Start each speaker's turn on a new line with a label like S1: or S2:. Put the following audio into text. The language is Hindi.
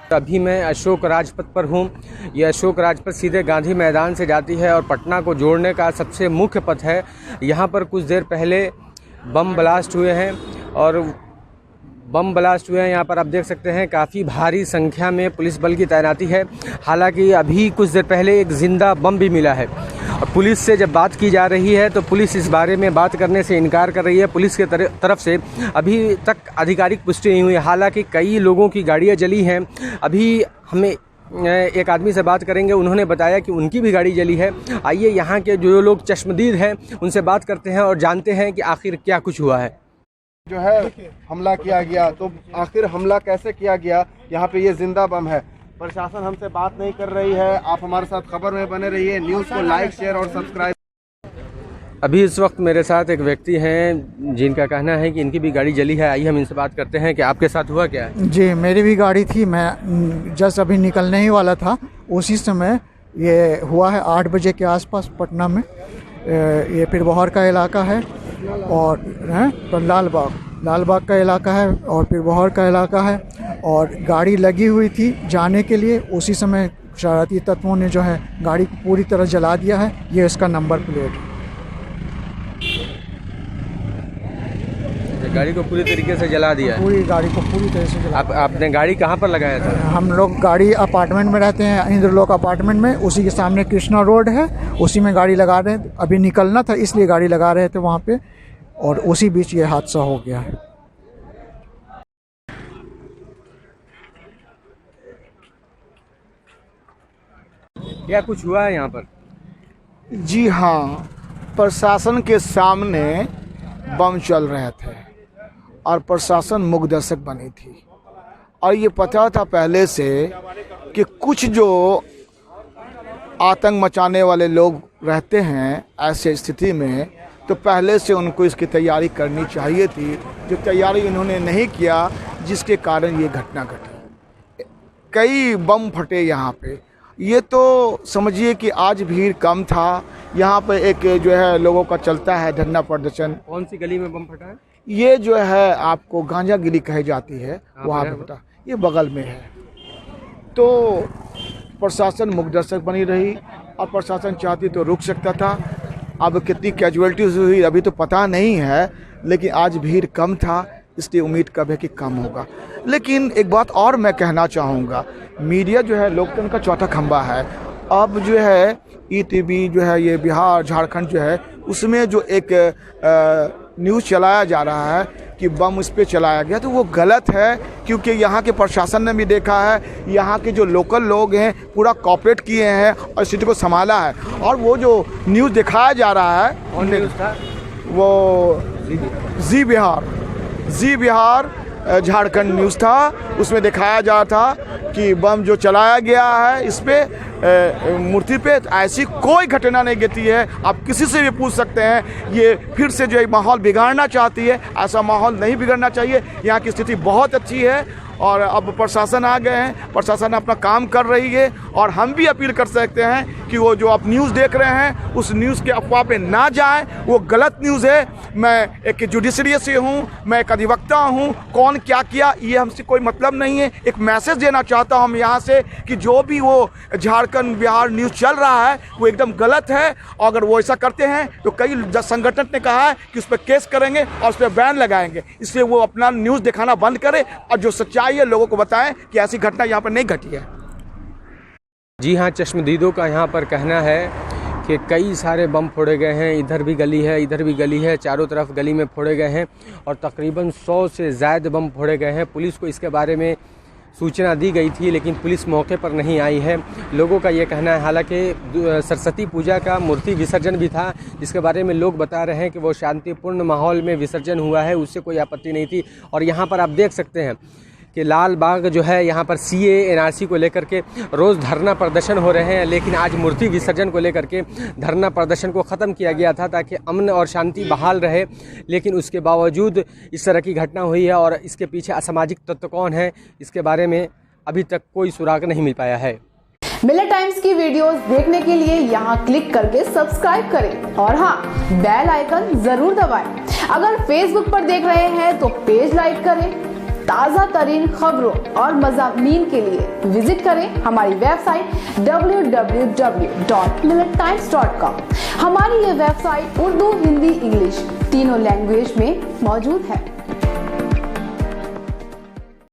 S1: अभी मैं अशोक राजपथ पर हूँ। ये अशोक राजपथ सीधे गांधी मैदान से जाती है और पटना को जोड़ने का सबसे मुख्य पथ है। यहाँ पर कुछ देर पहले बम ब्लास्ट हुए हैं यहाँ पर आप देख सकते हैं काफ़ी भारी संख्या में पुलिस बल की तैनाती है। हालांकि अभी कुछ देर पहले एक जिंदा बम भी मिला है। पुलिस से जब बात की जा रही है तो पुलिस इस बारे में बात करने से इनकार कर रही है। पुलिस के तरफ से अभी तक आधिकारिक पुष्टि नहीं हुई। हालांकि कई लोगों की गाड़ियां जली हैं। अभी हमें एक आदमी से बात करेंगे, उन्होंने बताया कि उनकी भी गाड़ी जली है। आइए यहाँ के जो लोग चश्मदीद हैं उनसे बात करते हैं और जानते हैं कि आखिर क्या कुछ हुआ है।
S2: जो है हमला किया गया, तो आखिर हमला कैसे किया गया? यहाँ पे ये जिंदा बम है। प्रशासन हमसे बात नहीं कर रही है। आप हमारे साथ खबर में बने रहिए। न्यूज़ को लाइक, शेयर और सब्सक्राइब।
S1: अभी इस वक्त मेरे साथ एक व्यक्ति हैं जिनका कहना है कि इनकी भी गाड़ी जली है। आइए हम इनसे बात करते हैं कि आपके साथ हुआ क्या है।
S3: जी, मेरी भी गाड़ी थी। मैं जस्ट अभी निकलने ही वाला था, उसी समय ये हुआ है। 8 बजे के आसपास पटना में। ये फिर बहर का इलाका है और तो लाल बाग का इलाका है और फिर बहर का इलाका है। और गाड़ी लगी हुई थी जाने के लिए, उसी समय शरारती तत्वों ने जो है गाड़ी को पूरी तरह जला दिया है। ये इसका नंबर प्लेट है।
S1: गाड़ी को पूरी तरीके से जला दिया।
S3: पूरी गाड़ी को पूरी तरह से जला।
S1: आपने गाड़ी कहाँ पर लगाया था?
S3: हम लोग गाड़ी अपार्टमेंट में रहते हैं, इंद्रलोक अपार्टमेंट में। उसी के सामने कृष्णा रोड है, उसी में गाड़ी लगा रहे हैं। अभी निकलना था इसलिए गाड़ी लगा रहे थे वहाँ पे, और उसी बीच ये हादसा हो गया है।
S1: क्या कुछ हुआ है यहाँ पर?
S4: जी हाँ, प्रशासन के सामने बम चल रहे थे और प्रशासन मूक दर्शक बनी थी। और ये पता था पहले से कि कुछ जो आतंक मचाने वाले लोग रहते हैं ऐसे स्थिति में, तो पहले से उनको इसकी तैयारी करनी चाहिए थी, जो तैयारी इन्होंने नहीं किया, जिसके कारण ये घटना घटी। कई बम फटे यहाँ पे। ये तो समझिए कि आज भीड़ कम था। यहाँ पे एक जो है लोगों का चलता है धरना प्रदर्शन।
S1: कौन सी गली में बम फटा है?
S4: ये जो है आपको गांजा गिरी कही जाती है, वहाँ पे फटा। ये बगल में है। तो प्रशासन मूक दर्शक बनी रही और प्रशासन चाहती तो रुक सकता था। अब कितनी कैजुअलिटीज हुई अभी तो पता नहीं है, लेकिन आज भीड़ कम था, इसलिए उम्मीद कब है कि कम होगा। लेकिन एक बात और मैं कहना चाहूँगा, मीडिया जो है लोकतंत्र का चौथा खंभा है। अब जो है ईटीवी जो है ये बिहार झारखंड जो है उसमें जो एक न्यूज़ चलाया जा रहा है कि बम उस पर चलाया गया, तो वो गलत है। क्योंकि यहाँ के प्रशासन ने भी देखा है, यहाँ के जो लोकल लोग हैं पूरा कॉपरेट किए हैं और स्थिति को संभाला है। और वो जो न्यूज़ दिखाया जा रहा है वो जी बिहार झारखंड न्यूज़ था। उसमें दिखाया जा रहा था कि बम जो चलाया गया है इस पे मूर्ति पे, ऐसी कोई घटना नहीं घटी है। आप किसी से भी पूछ सकते हैं। ये फिर से जो एक माहौल बिगाड़ना चाहती है, ऐसा माहौल नहीं बिगड़ना चाहिए। यहाँ की स्थिति बहुत अच्छी है और अब प्रशासन आ गए हैं, प्रशासन अपना काम कर रही है। और हम भी अपील कर सकते हैं कि वो जो आप न्यूज़ देख रहे हैं उस न्यूज़ के अफवाह पे ना जाएं, वो गलत न्यूज़ है। मैं एक जुडिशरी से हूँ, मैं एक अधिवक्ता हूँ। कौन क्या किया ये हमसे कोई मतलब नहीं है। एक मैसेज देना चाहता हूँ हम यहाँ से कि जो भी वो झारखंड बिहार न्यूज़ चल रहा है वो एकदम गलत है। और अगर वो ऐसा करते हैं तो कई संगठन ने कहा है कि उस पर केस करेंगे और उस पर बैन लगाएंगे। इसलिए वो अपना न्यूज़ दिखाना बंद करे और जो सच्चाई है लोगों को बताएं कि ऐसी घटना यहाँ पर नहीं घटी है।
S1: जी हाँ, चश्मदीदों का यहाँ पर कहना है कि कई सारे बम फोड़े गए हैं। इधर भी गली है, इधर भी गली है, चारों तरफ गली में फोड़े गए हैं और तकरीबन 100 से ज़्यादा बम फोड़े गए हैं। पुलिस को इसके बारे में सूचना दी गई थी लेकिन पुलिस मौके पर नहीं आई है, लोगों का ये कहना है। हालांकि सरस्वती पूजा का मूर्ति विसर्जन भी था, जिसके बारे में लोग बता रहे हैं कि वो शांतिपूर्ण माहौल में विसर्जन हुआ है, उससे कोई आपत्ति नहीं थी। और यहाँ पर आप देख सकते हैं कि लाल बाग जो है यहाँ पर CAA NRC को लेकर के रोज़ धरना प्रदर्शन हो रहे हैं, लेकिन आज मूर्ति विसर्जन को लेकर के धरना प्रदर्शन को ख़त्म किया गया था ताकि अमन और शांति बहाल रहे। लेकिन उसके बावजूद इस तरह की घटना हुई है और इसके पीछे असामाजिक तत्व कौन है, इसके बारे में अभी तक कोई सुराग नहीं मिल पाया है।
S5: मिलर टाइम्स की वीडियोस देखने के लिए यहाँ क्लिक करके सब्सक्राइब करें और हाँ, बेल आइकन जरूर दबाएं। अगर फेसबुक पर देख रहे हैं तो पेज लाइक करें। ताज़ा तरीन खबरों और मज़ामीन के लिए विजिट करें हमारी वेबसाइट www.millertimes.com। हमारी ये वेबसाइट उर्दू, हिंदी, इंग्लिश तीनों लैंग्वेज में मौजूद है।